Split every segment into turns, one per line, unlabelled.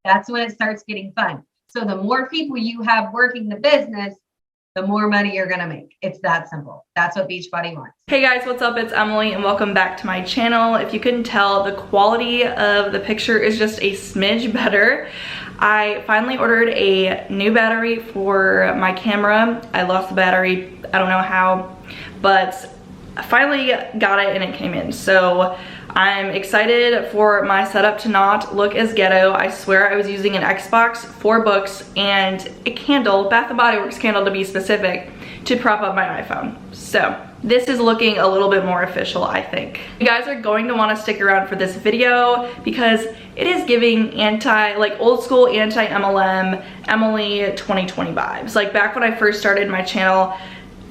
That's when it starts getting fun. So the more people you have working the business, the more money you're gonna make. It's that simple. That's what Beachbody wants.
Hey guys, what's up? It's Emily and welcome back to my channel. If you couldn't tell, the quality of the picture is just a smidge better. I finally ordered a new battery for my camera. I lost the battery, I don't know how, but I finally got it and it came in. So I'm excited for my setup to not look as ghetto. I swear I was using an Xbox, 4 books, and a candle, Bath & Body Works candle to be specific, to prop up my iPhone. So this is looking a little bit more official, I think. You guys are going to want to stick around for this video because it is giving old school anti-MLM, Emily 2020 vibes. Like back when I first started my channel,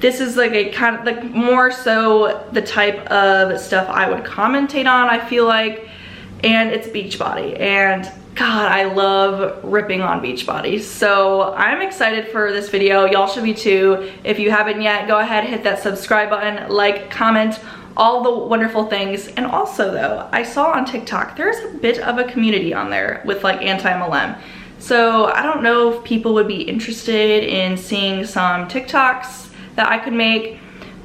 this is like a kind of like more so the type of stuff I would commentate on, I feel like, and it's Beachbody, and God, I love ripping on Beachbody. So I'm excited for this video. Y'all should be too. If you haven't yet, go ahead, hit that subscribe button, like, comment, all the wonderful things. And also though, I saw on TikTok, there's a bit of a community on there with like anti-MLM. So I don't know if people would be interested in seeing some TikToks that I could make,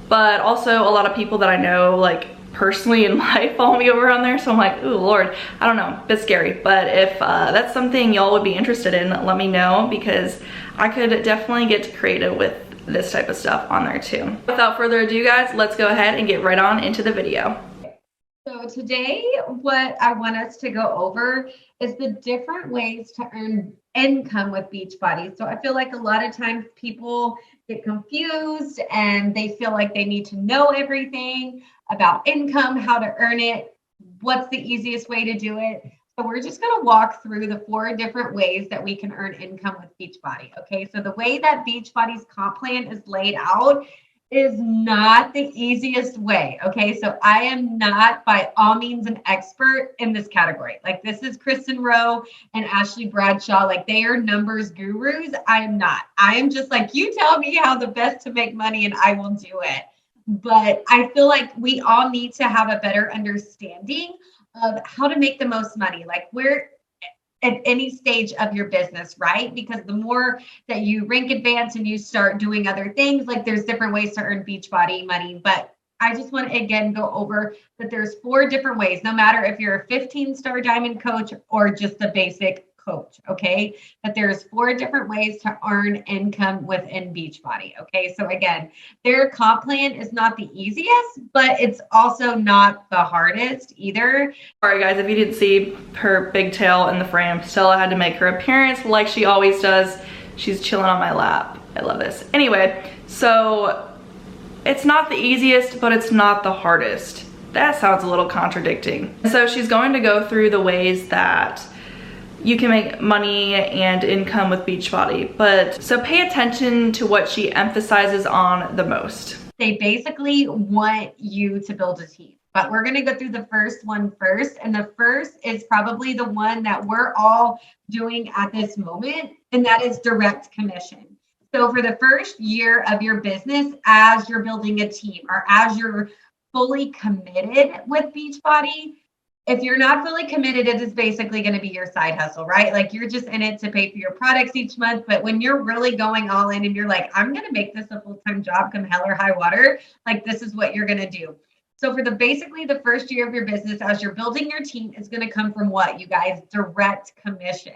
but also a lot of people that I know like personally in life follow me over on there, so I'm like, ooh Lord, I don't know, a bit scary. But if that's something y'all would be interested in, let me know, because I could definitely get creative with this type of stuff on there too. Without further ado guys, let's go ahead and get right on into the video.
So today, what I want us to go over is the different ways to earn income with Beachbody. So I feel like a lot of times people get confused and they feel like they need to know everything about income, how to earn it, what's the easiest way to do it. So we're just going to walk through the 4 different ways that we can earn income with Beachbody. Okay, so the way that Beachbody's comp plan is laid out is not the easiest way. Okay, so I am not by all means an expert in this category. Like this is Kristen Rowe and Ashley Bradshaw. Like they are numbers gurus. I am not. I am just like, you tell me how the best to make money and I will do it. But I feel like we all need to have a better understanding of how to make the most money. Like where at any stage of your business, right? Because the more that you rank advance and you start doing other things, like there's different ways to earn Beachbody money. But I just want to again go over that there's 4 different ways, no matter if you're a 15-star diamond coach or just a basic coach, okay? But there's 4 different ways to earn income within Beachbody, okay? So again, their comp plan is not the easiest, but it's also not the hardest either.
All right guys, if you didn't see her big tail in the frame, Stella had to make her appearance like she always does. She's chilling on my lap. I love this. Anyway, so it's not the easiest, but it's not the hardest. That sounds a little contradicting. So she's going to go through the ways that you can make money and income with Beachbody, but so pay attention to what she emphasizes on the most.
They basically want you to build a team, but we're going to go through the first one first. And the first is probably the one that we're all doing at this moment, and that is direct commission. So for the first year of your business, as you're building a team or as you're fully committed with Beachbody, if you're not fully committed, it is basically going to be your side hustle, right? Like you're just in it to pay for your products each month. But when you're really going all in and you're like, I'm going to make this a full-time job come hell or high water, like this is what you're going to do. So for basically the first year of your business, as you're building your team, is going to come from what, you guys? Direct commission.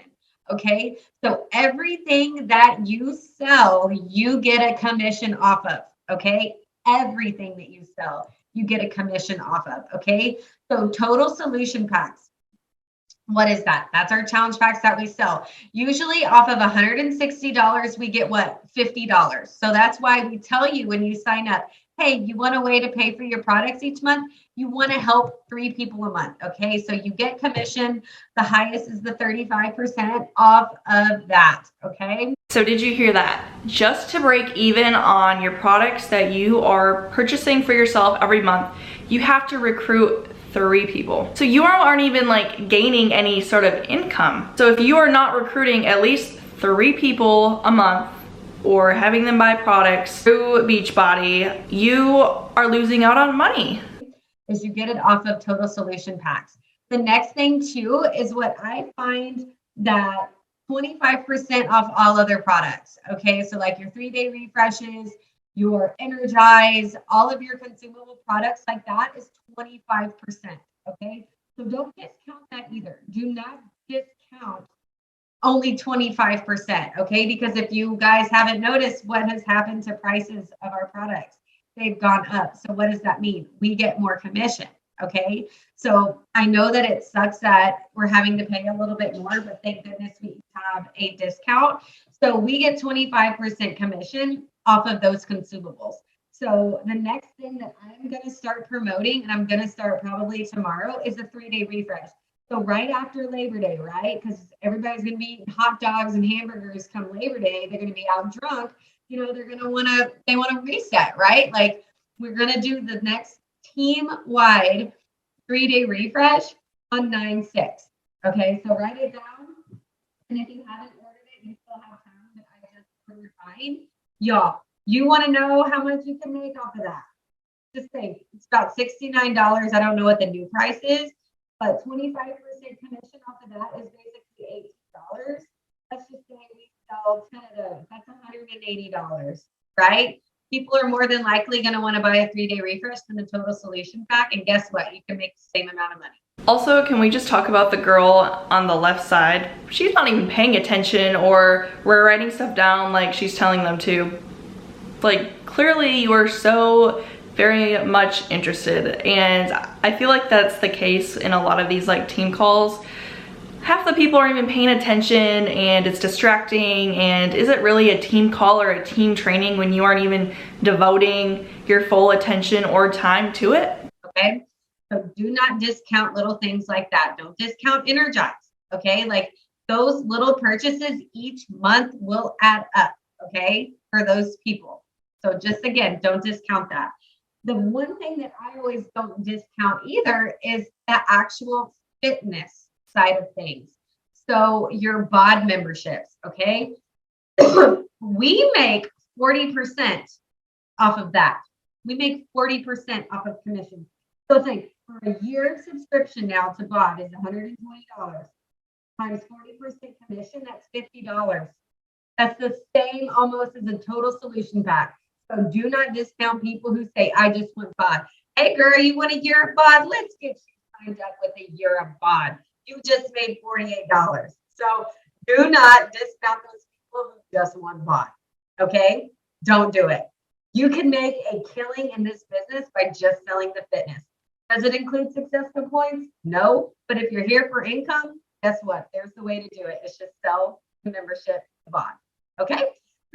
Okay. So everything that you sell, you get a commission off of. Okay. Everything that you sell, you get a commission off of. Okay. So total solution packs. What is that? That's our challenge packs that we sell. Usually off of $160, we get what? $50. So that's why we tell you when you sign up, hey, you want a way to pay for your products each month? You want to help 3 people a month. Okay. So you get commission. The highest is the 35% off of that. Okay.
So did you hear that? Just to break even on your products that you are purchasing for yourself every month, you have to recruit 3 people. So you aren't even like gaining any sort of income. So if you are not recruiting at least 3 people a month or having them buy products through Beachbody, you are losing out on money.
Is you get it off of total solution packs. The next thing too is what I find that 25% off all other products. Okay, so like your 3-day refreshes, your Energize, all of your consumable products like that is 25%. Okay, so don't discount that either. Do not discount only 25%. Okay, because if you guys haven't noticed what has happened to prices of our products, they've gone up. So what does that mean? We get more commission. Okay, so I know that it sucks that we're having to pay a little bit more, but thank goodness we have a discount. So we get 25% commission off of those consumables. So the next thing that I'm going to start promoting, and I'm going to start probably tomorrow, is a 3-day refresh. So right after Labor Day, right? Because everybody's going to be eating hot dogs and hamburgers come Labor Day. They're going to be out drunk. You know, they're going to they want to reset, right? Like we're going to do the next team-wide 3-day refresh on 9/6. Okay, so write it down. And if you haven't ordered it, you still have time, but I just ordered mine. Y'all, you want to know how much you can make off of that? Just think, it's about $69. I don't know what the new price is, but 25% commission off of that is basically $18. Let's just say we sell 10 of those. That's $180, right? People are more than likely going to want to buy a 3-day refresh than the total solution pack. And guess what? You can make the same amount of money.
Also, can we just talk about the girl on the left side? She's not even paying attention, or we're writing stuff down like she's telling them to. Like, clearly you are so very much interested, and I feel like that's the case in a lot of these like team calls. Half the people aren't even paying attention, and it's distracting. And is it really a team call or a team training when you aren't even devoting your full attention or time to it?
Okay, so do not discount little things like that. Don't discount Energize. Okay, like those little purchases each month will add up. Okay, for those people. So just again, don't discount that. The one thing that I always don't discount either is the actual fitness side of things. So your BOD memberships, okay? We make 40% off of that. We make 40% off of commission. So think, for a year subscription now to BOD is $120 times 40% commission, that's $50. That's the same almost as a total solution pack. So do not discount people who say, I just want BOD. Hey girl, you want a year of BOD? Let's get you signed up with a year of BOD. You just made $48. So do not discount those people who just want BOD. Okay? Don't do it. You can make a killing in this business by just selling the fitness. Does it include successful points? No. But if you're here for income, guess what? There's the way to do it. It's just sell the membership BOD. Okay?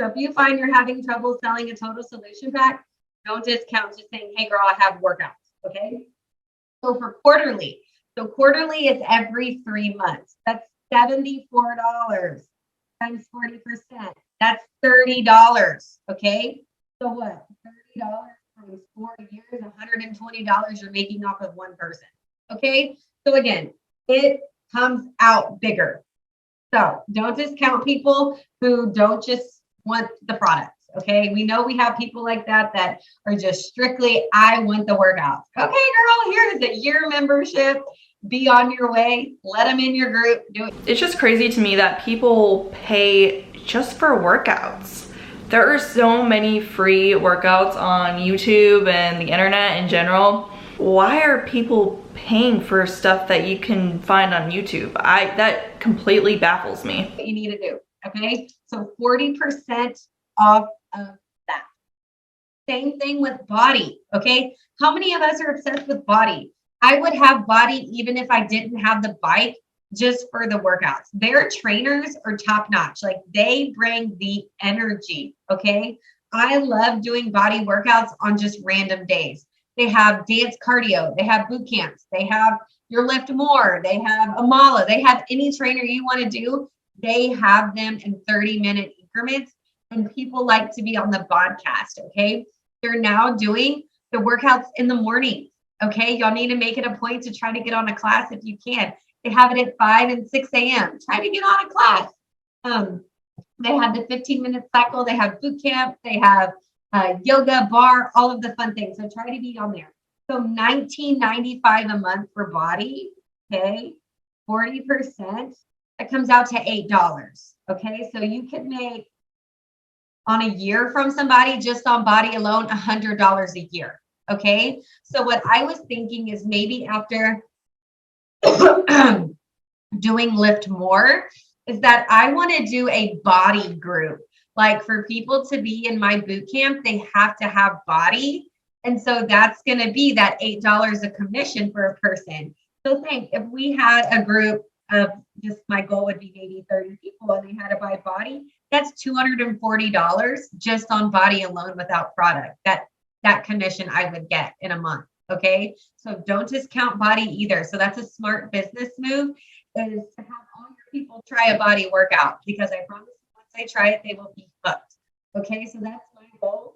So if you find you're having trouble selling a total solution pack, don't discount just saying, hey girl, I have workouts. Okay? So for quarterly, so quarterly is every 3 months. That's $74 times 40%. That's $30. Okay? So what? $30 times 4 years, $120 you're making off of one person. Okay? So again, it comes out bigger. So don't discount people who don't just want the products. Okay, we know we have people like that are just strictly, I want the workouts. Okay, girl, here's a year membership. Be on your way. Let them in your group. Do it.
It's just crazy to me that people pay just for workouts. There are so many free workouts on YouTube and the internet in general. Why are people paying for stuff that you can find on YouTube? That completely baffles me.
What you need to do. Okay, so 40% off of that. Same thing with body. Okay, how many of us are obsessed with body? I would have body even if I didn't have the bike, just for the workouts. Their trainers are top notch. Like they bring the energy. Okay, I love doing body workouts on just random days. They have dance cardio. They have boot camps. They have your lift more. They have Amala. They have any trainer you want to do. They have them in 30-minute increments, and people like to be on the podcast. Okay, they're now doing the workouts in the morning. Okay, y'all need to make it a point to try to get on a class if you can. They have it at 5 and 6 a.m. Try to get on a class. They have the 15-minute cycle. They have boot camp. They have yoga, bar, all of the fun things. So try to be on there. So $19.95 a month for body. Okay, 40%. that comes out to $8. Okay, so you could make on a year from somebody just on body alone $100 a year. Okay, so what I was thinking is maybe after doing Lift More is that I want to do a body group. Like for people to be in my boot camp, they have to have body. And so that's going to be that $8 a commission for a person. So think if we had a group of just, my goal would be maybe 30 people and they had to buy body, that's $240 just on body alone without product. That commission I would get in a month. Okay. So don't discount body either. So that's a smart business move, is to have all your people try a body workout, because I promise once they try it, they will be hooked. Okay. So that's my goal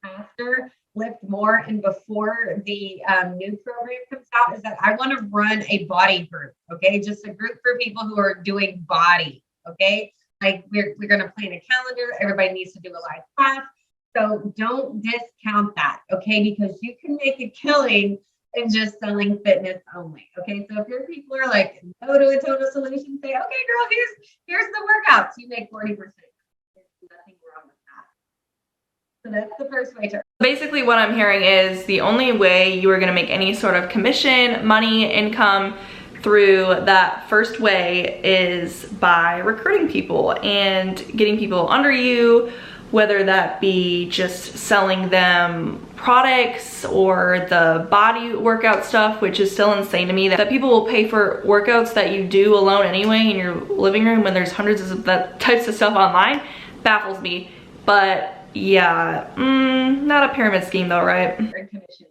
after Lift More and before the new program comes out, is that I want to run a body group. Okay. Just a group for people who are doing body. Okay. Like we're going to plan a calendar. Everybody needs to do a live class. So don't discount that. Okay. Because you can make a killing in just selling fitness only. Okay. So if your people are like, no to a total solution, say, okay, girl, here's the workouts. You make 40%. There's nothing wrong with that. So that's the first way to.
Basically what I'm hearing is the only way you are going to make any sort of commission, money, income through that first way is by recruiting people and getting people under you, whether that be just selling them products or the body workout stuff, which is still insane to me that people will pay for workouts that you do alone anyway in your living room when there's hundreds of that types of stuff online. Baffles me. But yeah, not a pyramid scheme though, right?
Commission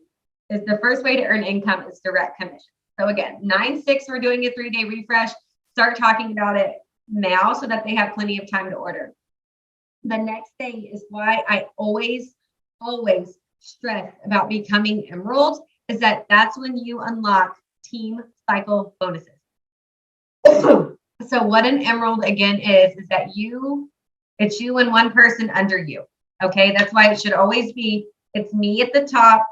is the first way to earn income, is direct commission. So again, 9/6, we're doing a 3-day refresh. Start talking about it now so that they have plenty of time to order. The next thing is why I always stress about becoming Emerald, is that that's when you unlock team cycle bonuses. So what an Emerald again is that it's you and one person under you. Okay, that's why it should always be, it's me at the top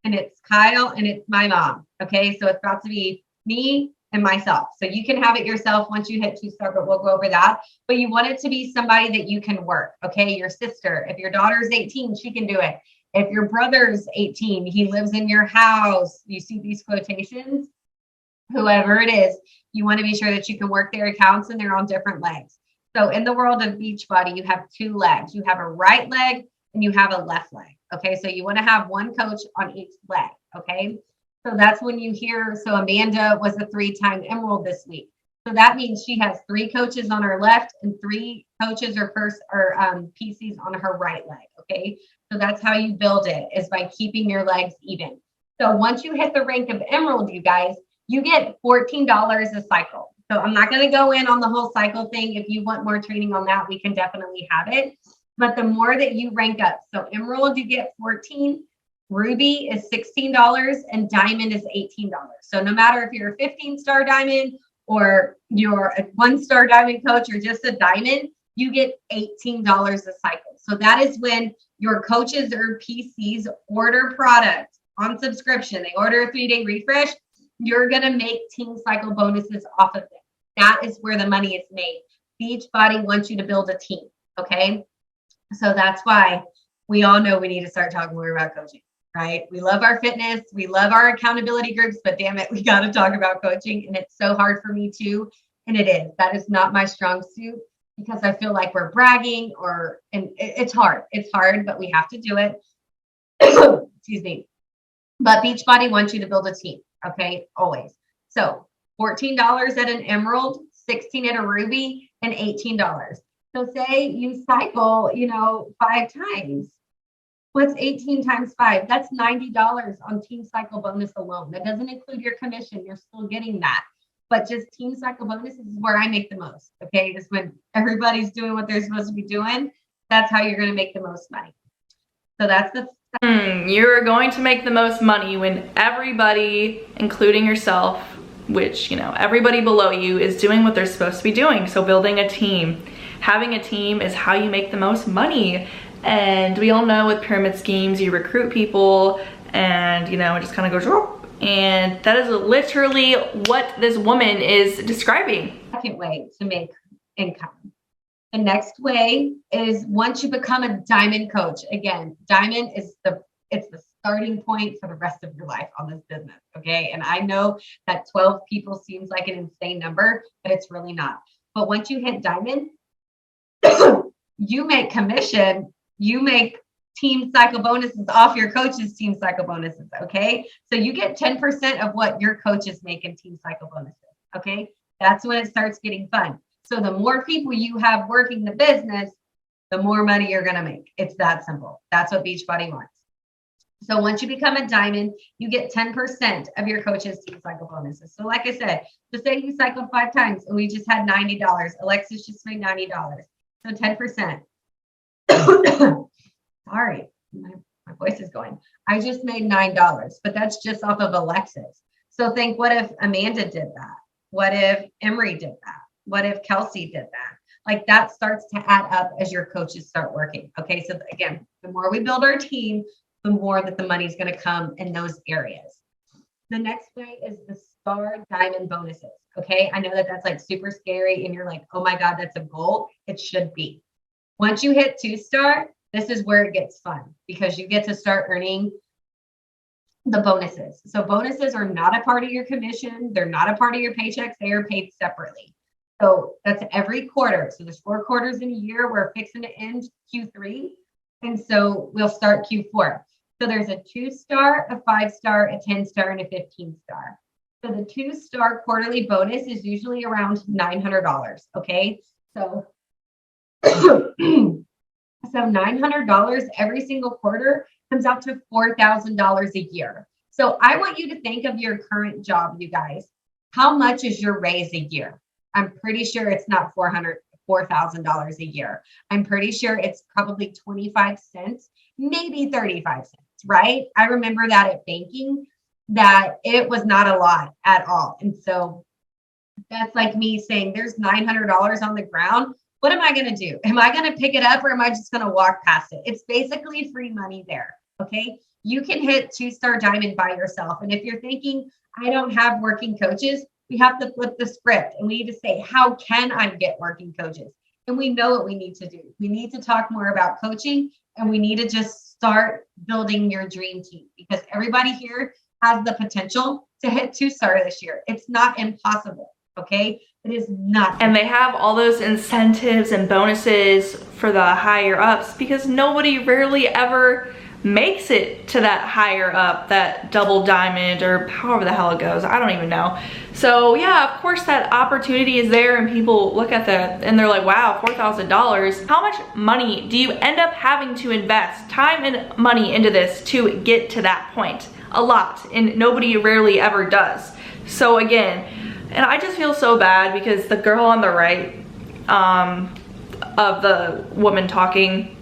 and it's Kyle and it's my mom. Okay, so it's got to be me and myself. So you can have it yourself once you hit 2-star, but we'll go over that. But you want it to be somebody that you can work. Okay, your sister, if your daughter's 18, she can do it. If your brother's 18, he lives in your house. You see these quotations, whoever it is, you want to be sure that you can work their accounts and they're on different legs. So in the world of Beachbody, you have 2 legs. You have a right leg and you have a left leg. Okay, so you want to have one coach on each leg. Okay, so that's when you hear, so Amanda was a 3-time Emerald this week. So that means she has 3 coaches on her left and 3 coaches or PCs on her right leg. Okay, so that's how you build it, is by keeping your legs even. So once you hit the rank of Emerald, you guys, you get $14 a cycle. So I'm not going to go in on the whole cycle thing. If you want more training on that, we can definitely have it. But the more that you rank up, so Emerald, you get 14, Ruby is $16, and Diamond is $18. So no matter if you're a 15-star Diamond or you're a 1-star Diamond coach or just a Diamond, you get $18 a cycle. So that is when your coaches or PCs order product on subscription. They order a 3-day refresh. You're going to make team cycle bonuses off of it. That is where the money is made. Beachbody wants you to build a team. Okay. So that's why we all know we need to start talking more about coaching, right? We love our fitness. We love our accountability groups, but damn it, we got to talk about coaching. And it's so hard for me too. And it is. That is not my strong suit, because I feel like we're bragging and it's hard. It's hard, but we have to do it. Excuse me. But Beachbody wants you to build a team. Okay. Always. So $14 at an Emerald, $16 at a Ruby, and $18. So say you cycle, 5 times. What's 18 times 5? That's $90 on team cycle bonus alone. That doesn't include your commission. You're still getting that. But just team cycle bonuses is where I make the most. Okay. Is when everybody's doing what they're supposed to be doing. That's how you're going to make the most money. So that's the
you're going to make the most money when everybody, including yourself, which, everybody below you is doing what they're supposed to be doing. So building a team. Having a team is how you make the most money. And we all know with pyramid schemes, you recruit people and, it just kind of goes, and that is literally what this woman is describing.
second way to make income. The next way is once you become a diamond coach. Again, diamond is the starting point for the rest of your life on this business. Okay. And I know that 12 people seems like an insane number, but it's really not. But once you hit diamond, you make commission, you make team cycle bonuses off your coach's team cycle bonuses. Okay. So you get 10% of what your coaches make in team cycle bonuses. Okay. That's when it starts getting fun. So the more people you have working the business, the more money you're going to make. It's that simple. That's what Beachbody wants. So once you become a diamond, you get 10% of your coach's team cycle bonuses. So like I said, just say you cycled 5 times and we just had $90. Alexis just made $90. So 10%. Sorry, my voice is going. I just made $9, but that's just off of Alexis. So think, what if Amanda did that? What if Emery did that? What if Kelsey did that? Like that starts to add up as your coaches start working. Okay. So again, the more we build our team, the more that the money's going to come in those areas. The next way is the star diamond bonuses. Okay. I know that that's like super scary and you're like, oh my God, that's a goal. It should be. Once you hit 2-star, this is where it gets fun because you get to start earning the bonuses. So bonuses are not a part of your commission. They're not a part of your paychecks. They are paid separately. So that's every quarter. So there's 4 quarters in a year. We're fixing to end Q3. And so we'll start Q4. So there's a 2-star, a 5-star, a 10-star, and a 15-star. So the 2-star quarterly bonus is usually around $900. Okay. So, so $900 every single quarter comes out to $4,000 a year. So I want you to think of your current job, you guys. How much is your raise a year? I'm pretty sure it's not $4,000 a year. I'm pretty sure it's probably 25 cents, maybe 35 cents, right? I remember that at banking, that it was not a lot at all. And so that's like me saying there's $900 on the ground. What am I going to do? Am I going to pick it up or am I just going to walk past it? It's basically free money there. Okay. You can hit 2-star diamond by yourself. And if you're thinking, I don't have working coaches, we have to flip the script and we need to say, how can I get working coaches? And we know what we need to do. We need to talk more about coaching and we need to just start building your dream team because everybody here has the potential to hit 2-star this year. It's not impossible. Okay. It is not.
And they have all those incentives and bonuses for the higher ups because nobody rarely ever makes it to that higher up, that double diamond or however the hell it goes. I don't even know. So yeah, of course that opportunity is there and people look at that and they're like, wow, $4,000. How much money do you end up having to invest time and money into this to get to that point? A lot, and nobody rarely ever does. So again, and I just feel so bad because the girl on the right of the woman talking,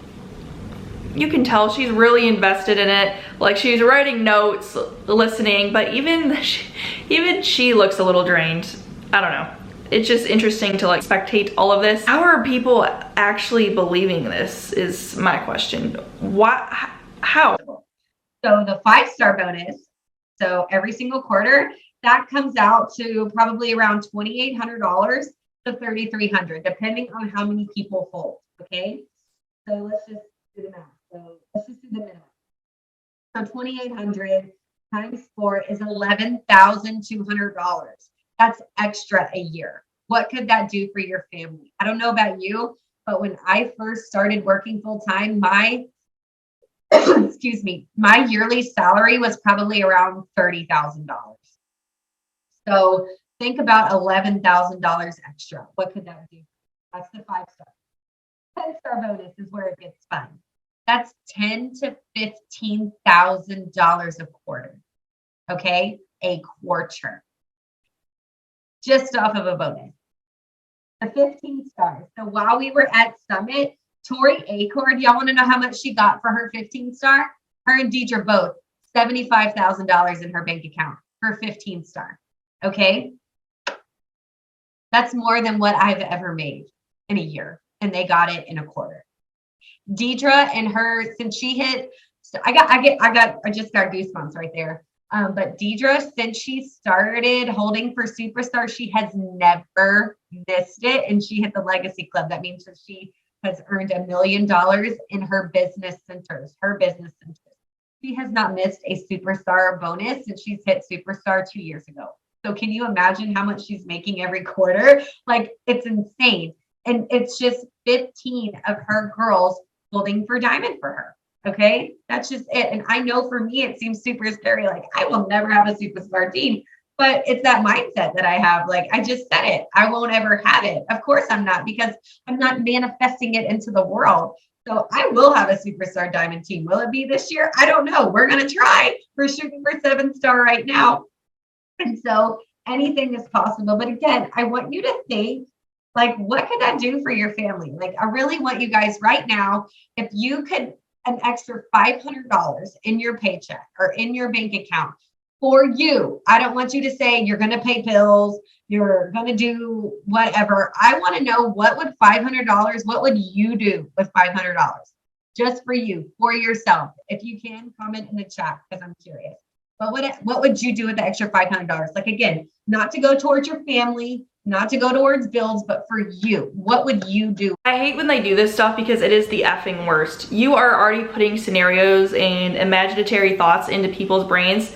you can tell she's really invested in it. Like she's writing notes, listening, but even she looks a little drained. I don't know. It's just interesting to like spectate all of this. How are people actually believing this is my question. How?
So the 5-star bonus, so every single quarter, that comes out to probably around $2,800 to $3,300, depending on how many people hold. Okay. So let's just do the math. So let's just do the minimum. So 2,800 times 4 is $11,200. That's extra a year. What could that do for your family? I don't know about you, but when I first started working full time, my excuse me, my yearly salary was probably around $30,000. So think about $11,000 extra. What could that do? That's the 5-star. 10-star bonus is where it gets fun. That's $10,000 to $15,000 a quarter. Okay, a quarter, just off of a bonus. The 15 stars. So while we were at Summit, Tori Acord, y'all want to know how much she got for her 15-star? Her and Deidre both $75,000 in her bank account for 15-star. Okay, that's more than what I've ever made in a year, and they got it in a quarter. Deidre and her, since she hit, I just got goosebumps right there. But Deidre, since she started holding for Superstar, she has never missed it and she hit the legacy club. That means that she has earned $1 million in her business centers, She has not missed a superstar bonus and she's hit superstar 2 years ago. So can you imagine how much she's making every quarter? Like, it's insane. And it's just 15 of her girls holding for diamond for her. Okay. That's just it. And I know for me, it seems super scary. Like, I will never have a superstar team, but it's that mindset that I have. Like, I just said it. I won't ever have it. Of course I'm not, because I'm not manifesting it into the world. So I will have a superstar diamond team. Will it be this year? I don't know. We're going to try. We're shooting for 7-star right now. And so anything is possible. But again, I want you to think, like, what could that do for your family? Like, I really want you guys right now, if you could, an extra $500 in your paycheck or in your bank account for you. I don't want you to say you're going to pay bills, you're going to do whatever. I want to know, what would $500, what would you do with $500 just for you, for yourself? If you can, comment in the chat, because I'm curious. What would you do with the extra $500? Like, again, not to go towards your family, not to go towards bills, but for you. What would you do?
I hate when they do this stuff because it is the effing worst. You are already putting scenarios and imaginary thoughts into people's brains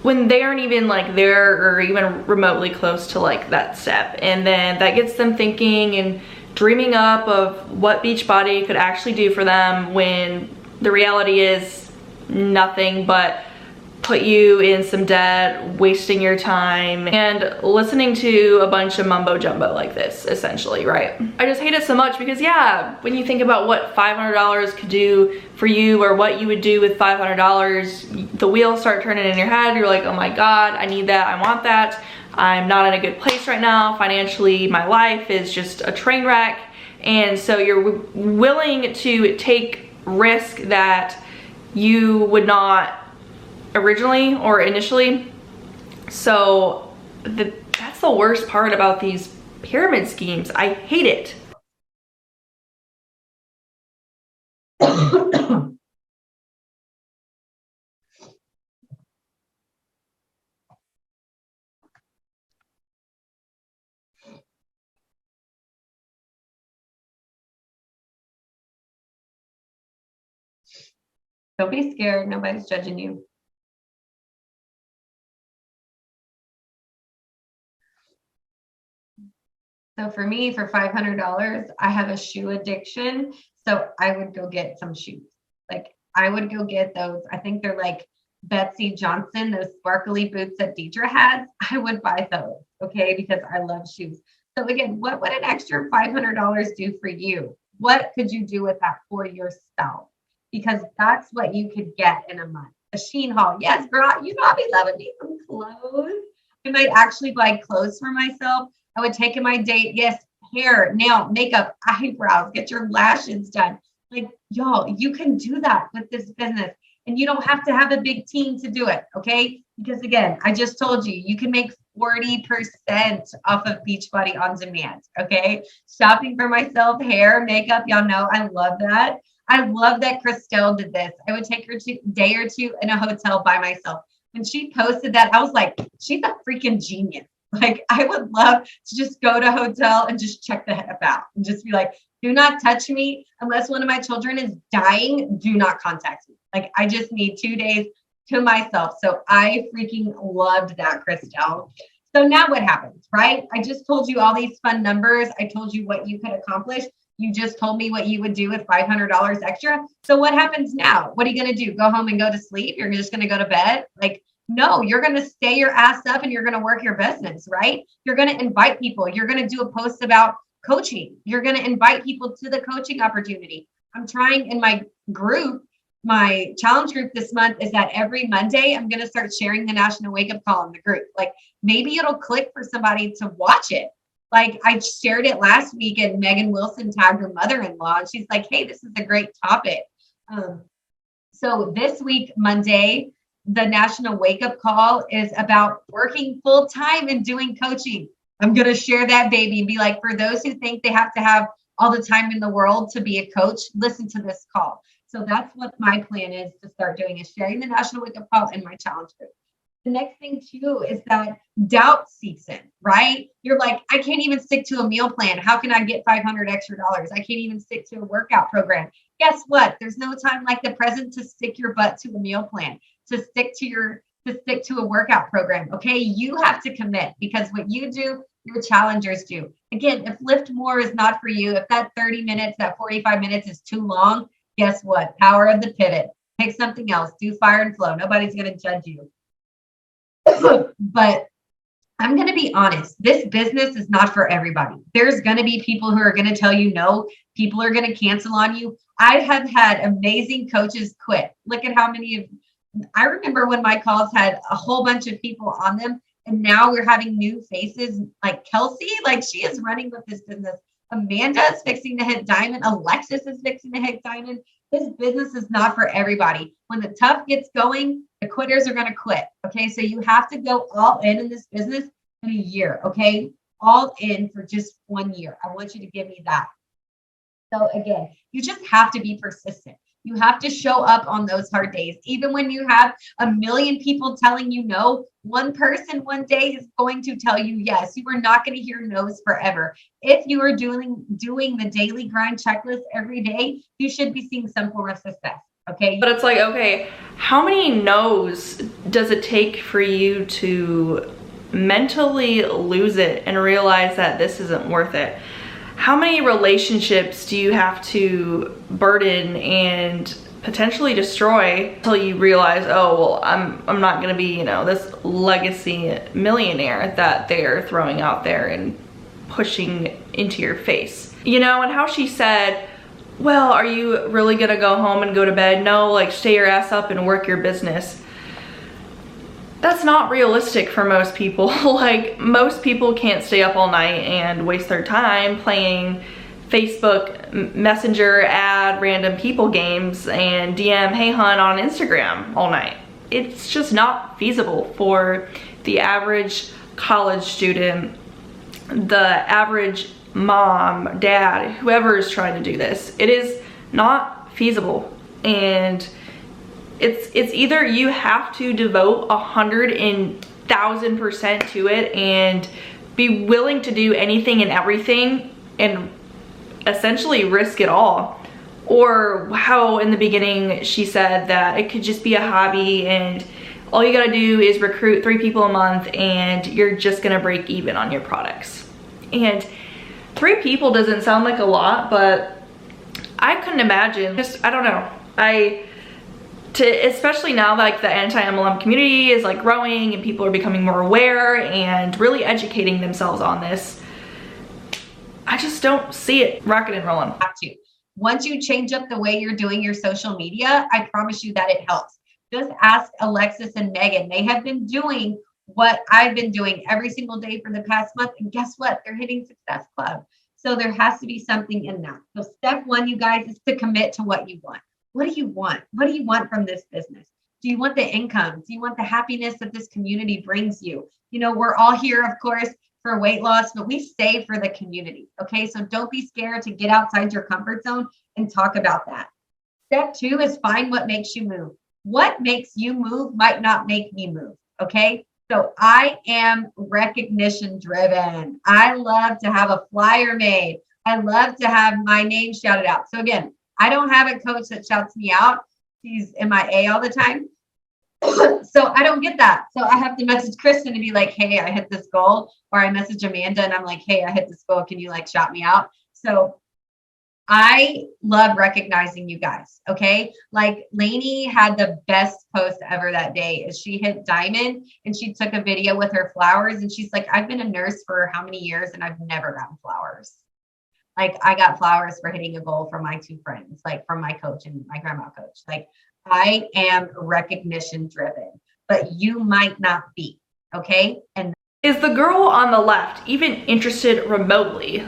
when they aren't even like there or even remotely close to like that step. And then that gets them thinking and dreaming up of what Beachbody could actually do for them, when the reality is nothing but put you in some debt, wasting your time, and listening to a bunch of mumbo jumbo like this, essentially, right? I just hate it so much because, yeah, when you think about what $500 could do for you or what you would do with $500, the wheels start turning in your head. You're like, oh my God, I need that, I want that. I'm not in a good place right now. Financially, my life is just a train wreck. And so you're willing to take risk that you would not originally or initially. So that's the worst part about these pyramid schemes. I hate it.
Don't be scared. Nobody's judging you. So for me, for $500, I have a shoe addiction. So I would go get some shoes. Like, I would go get those. I think they're like Betsy Johnson, those sparkly boots that Deidre has. I would buy those, okay, because I love shoes. So again, what would an extra $500 do for you? What could you do with that for yourself? Because that's what you could get in a month. A Shein haul. Yes, girl, you know I'll be loving me some clothes. I might actually buy clothes for myself. I would take in my date. Yes, hair, nail, makeup, eyebrows, get your lashes done. Like, y'all, you can do that with this business. And you don't have to have a big team to do it, okay? Because again, I just told you, you can make 40% off of Beachbody on demand, okay? Shopping for myself, hair, makeup, y'all know I love that. I love that Christelle did this. I would take her a day or two in a hotel by myself. When she posted that, I was like, she's a freaking genius. Like, I would love to just go to a hotel and just check the heck out and just be like, do not touch me unless one of my children is dying. Do not contact me. Like, I just need 2 days to myself. So I freaking loved that, Christelle. So now what happens, right? I just told you all these fun numbers. I told you what you could accomplish. You just told me what you would do with $500 extra. So what happens now? What are you going to do? Go home and go to sleep? You're just going to go to bed? Like, no, you're going to stay your ass up and you're going to work your business, right? You're going to invite people. You're going to do a post about coaching. You're going to invite people to the coaching opportunity. I'm trying in my group, my challenge group this month is that every Monday, I'm going to start sharing the National Wake Up Call in the group. Like, maybe it'll click for somebody to watch it. Like, I shared it last week and Megan Wilson tagged her mother-in-law and she's like, hey, this is a great topic. So this week, Monday, the National Wake Up Call is about working full time and doing coaching. I'm going to share that baby and be like, for those who think they have to have all the time in the world to be a coach, listen to this call. So that's what my plan is to start doing, is sharing the National Wake Up Call in my challenge group. The next thing too is that doubt seeps in, right? You're like, I can't even stick to a meal plan. How can I get $500 extra? I can't even stick to a workout program. Guess what? There's no time like the present to stick your butt to a meal plan, to stick to a workout program. Okay. You have to commit, because what you do, your challengers do. Again, if lift more is not for you, if that 30 minutes, that 45 minutes is too long, guess what? Power of the pivot. Pick something else. Do fire and flow. Nobody's going to judge you. But I'm going to be honest. This business is not for everybody. There's going to be people who are going to tell you no. People are going to cancel on you. I have had amazing coaches quit. Look at how many I remember when my calls had a whole bunch of people on them, and now we're having new faces like Kelsey, like she is running with this business. Amanda is fixing to hit diamond. Alexis is fixing to hit diamond. This business is not for everybody. When the tough gets going, the quitters are going to quit. Okay. So you have to go all in this business in a year. Okay. All in for just 1 year. I want you to give me that. So again, you just have to be persistent. You have to show up on those hard days. Even when you have a million people telling you no, one person one day is going to tell you yes. You are not going to hear no's forever. If you are doing the daily grind checklist every day, you should be seeing some form of success. Okay.
But it's like, okay, how many no's does it take for you to mentally lose it and realize that this isn't worth it? How many relationships do you have to burden and potentially destroy until you realize, oh, well, I'm not gonna be, you know, this legacy millionaire that they're throwing out there and pushing into your face. You know, and how she said, well, are you really gonna go home and go to bed? No, like stay your ass up and work your business. That's not realistic for most people. Like, most people can't stay up all night and waste their time playing Facebook Messenger ad random people games and DM hey hun on Instagram all night. It's just not feasible for the average college student, the average mom, dad, whoever is trying to do this. It is not feasible. And it's either you have to devote 100,000% to it and be willing to do anything and everything and essentially risk it all, or how in the beginning she said that it could just be a hobby and all you gotta do is recruit 3 people a month and you're just gonna break even on your products. And 3 people doesn't sound like a lot, but I couldn't imagine, just I don't know, especially now like the anti-MLM community is like growing and people are becoming more aware and really educating themselves on this. I just don't see it rocking and rolling.
Once you change up the way you're doing your social media, I promise you that it helps. Just ask Alexis and Megan. They have been doing what I've been doing every single day for the past month. And guess what? They're hitting Success Club. So there has to be something in that. So step 1, you guys, is to commit to what you want. What do you want? What do you want from this business? Do you want the income? Do you want the happiness that this community brings you? You know, we're all here, of course, for weight loss, but we stay for the community. Okay. So don't be scared to get outside your comfort zone and talk about that. Step 2 is find what makes you move. What makes you move might not make me move. Okay. So I am recognition driven. I love to have a flyer made. I love to have my name shouted out. So again, I don't have a coach that shouts me out. He's MIA all the time. So I don't get that. So I have to message Kristen and be like, hey, I hit this goal. Or I message Amanda and I'm like, hey, I hit this goal. Can you like shout me out? So I love recognizing you guys. Okay. Like Lainey had the best post ever that day is she hit diamond and she took a video with her flowers. And she's like, I've been a nurse for how many years and I've never gotten flowers. Like I got flowers for hitting a goal from my 2 friends, like from my coach and my grandma coach. Like I am recognition driven, but you might not be. Okay. And
is the girl on the left even interested remotely?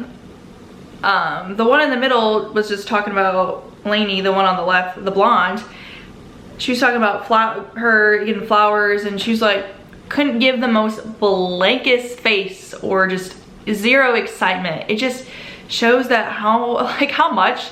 The one in the middle was just talking about Lainey, the one on the left, the blonde. She was talking about her getting flowers and she's like, couldn't give the most blankest face or just zero excitement. It just shows that how much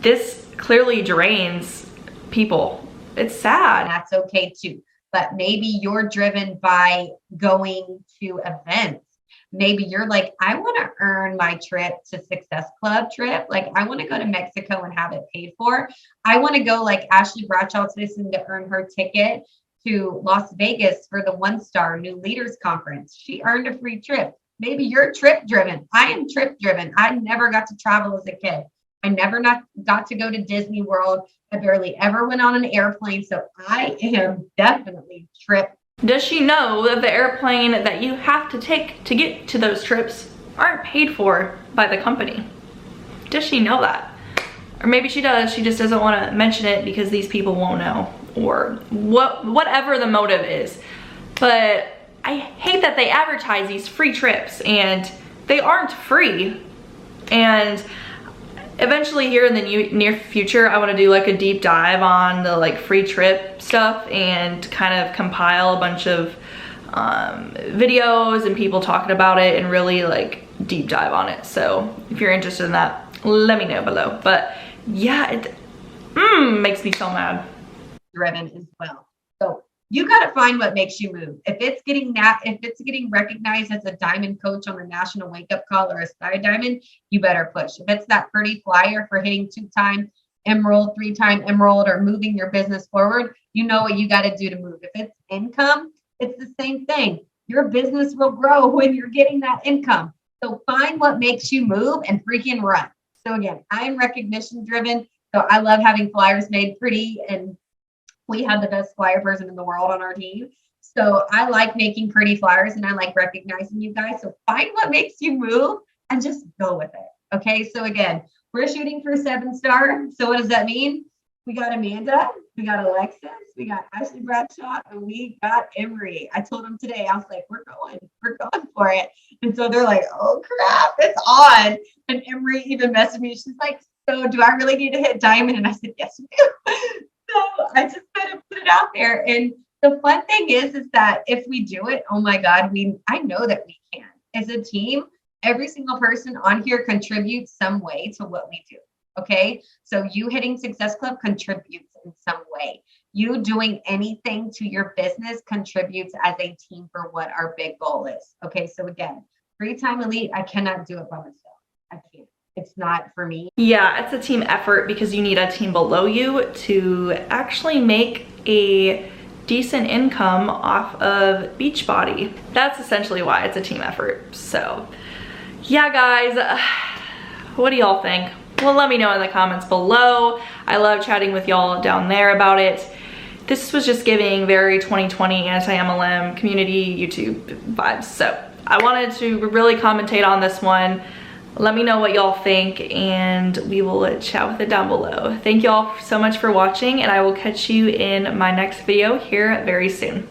this clearly drains people. It's sad.
That's okay too. but maybe you're driven by going to events. Maybe you're like, I want to earn my trip to Success Club trip. Like, I want to go to Mexico and have it paid for. I want to go like Ashley Bradshaw Citizen to earn her ticket to Las Vegas for the One Star New Leaders Conference. She earned a free trip. Maybe you're trip driven. I am trip driven. I never got to travel as a kid. I never got to go to Disney World. I barely ever went on an airplane. So I am definitely trip.
Does she know that the airplane that you have to take to get to those trips aren't paid for by the company? Does she know that? Or maybe she does, she just doesn't want to mention it because these people won't know, or whatever the motive is. But I hate that they advertise these free trips and they aren't free. And eventually here in the near future, I want to do like a deep dive on the like free trip stuff and kind of compile a bunch of videos and people talking about it and really like deep dive on it. So if you're interested in that, let me know below. But yeah, it makes me so mad.
Driven as well. So you got to find what makes you move. If it's getting recognized as a diamond coach on the National Wake Up Call or a Sky Diamond, you better push. If it's that pretty flyer for hitting 2-time emerald, 3-time emerald, or moving your business forward, you know what you got to do to move. If it's income, it's the same thing. Your business will grow when you're getting that income. So find what makes you move and freaking run. So again, I'm recognition driven. So I love having flyers made pretty, and we have the best flyer person in the world on our team. So I like making pretty flyers and I like recognizing you guys. So find what makes you move and just go with it. Okay. So again, we're shooting for 7-star. So what does that mean? We got Amanda, we got Alexis, we got Ashley Bradshaw, and we got Emery. I told them today, I was like, we're going for it. And so they're like, oh crap, it's on. And Emery even messaged me. She's like, so do I really need to hit diamond? And I said, yes, you do. So I just kind of put it out there. And the fun thing is that if we do it, oh my God, I know that we can. As a team, every single person on here contributes some way to what we do. Okay. So you hitting Success Club contributes in some way. You doing anything to your business contributes as a team for what our big goal is. Okay. So again, 3-time elite, I cannot do it by myself. I can't. It's not for me.
Yeah, it's a team effort because you need a team below you to actually make a decent income off of Beachbody. That's essentially why it's a team effort. So yeah, guys, what do y'all think? Well, let me know in the comments below. I love chatting with y'all down there about it. This was just giving very 2020 Anti-Mlm community YouTube vibes. So I wanted to really commentate on this one. Let me know what y'all think and we will chat with it down below. Thank y'all so much for watching and I will catch you in my next video here very soon.